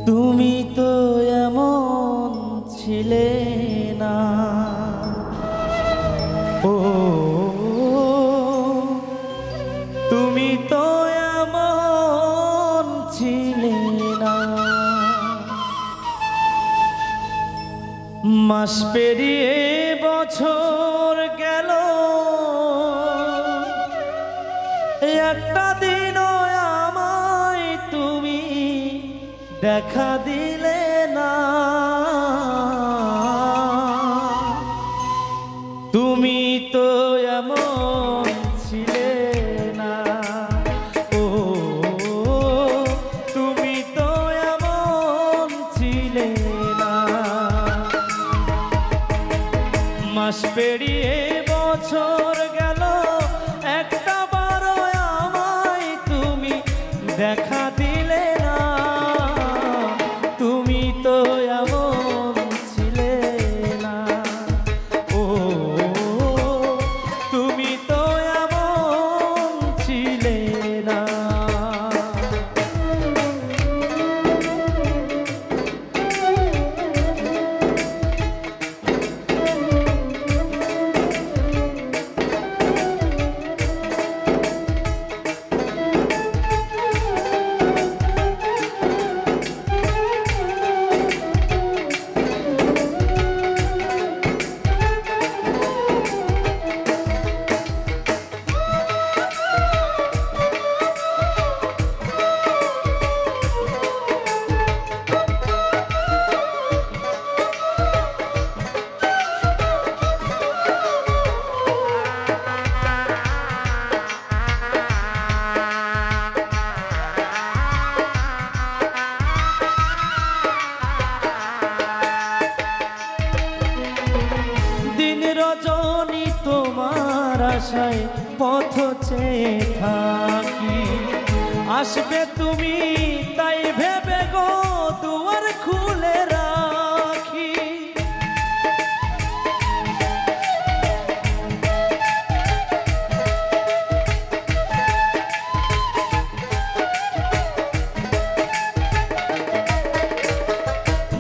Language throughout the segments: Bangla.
তুমি তো এমন ছিলে না, ও তুমি তো এমন ছিলে না। মাস পেরিয়ে বছর গেল, একটা দিনও আমায় তুমি দেখা দিলে না। তুমি তো এমন ছিলে না, ও তুমি তো এমন ছিলে না। মাস পেরিয়ে বছর গেল, একটা বারো আমায় তুমি দেখা দিলে না। তুমি তো এমন ছিলে না, ও তুমি তো এমন ছিলে না। রজনী তোমার আশায় পথ চেয়ে থাকি, আসবে তুমি তাই ভেবে গো দুয়ার খুলে রাখি।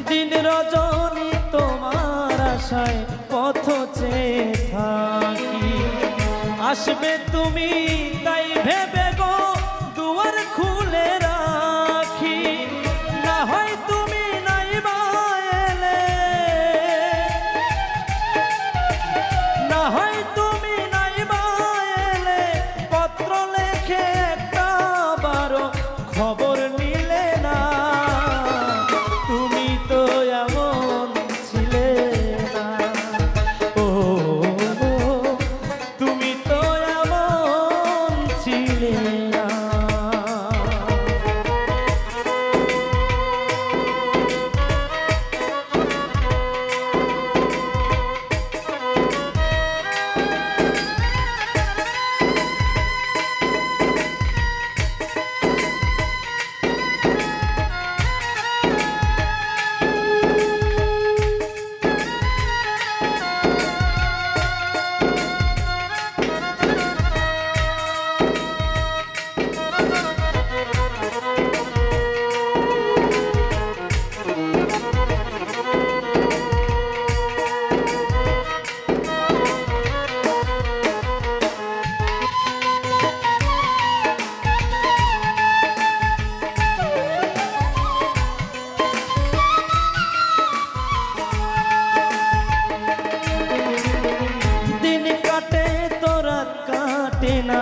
দিন রজনী তোমার আশায় পথ চেয়ে থাকি, আসবে তুমি তাই ভেবে গো দুয়ার খুলে রাখি। না হয় তুমি নাই বা এলে, না হয় তুমি নাই বা এলে, পত্র লেখে একটা বারো খবর নিলে না। তুমি তো এমন ছিলে না, ও তুমি তো এমন ছিলে না। কাটে না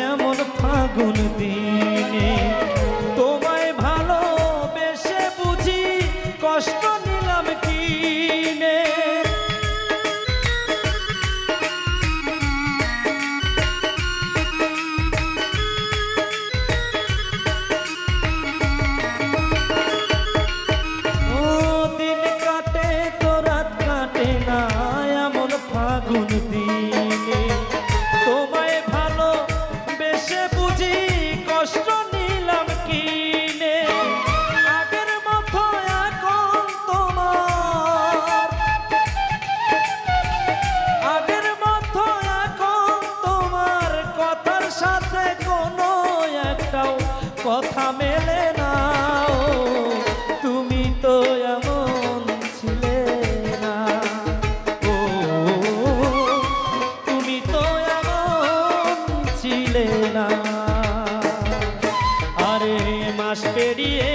এমন ফাগুন দিনে, তোমায় ভালোবেসে বুঝি কষ্ট নিলাম কিনে। ও দিন কাটে তো রাত কাটে না এমন ফাগুন দিনে, তোমায় ভালোবেসে বুঝি কষ্ট নিলাম কিনে। আগের মতো এখন তোমার, আগের মতো এখন তোমার কথার সাথে কোনো একটাও কথা মেলে না। তুমি না। আরে মাস পেরিয়ে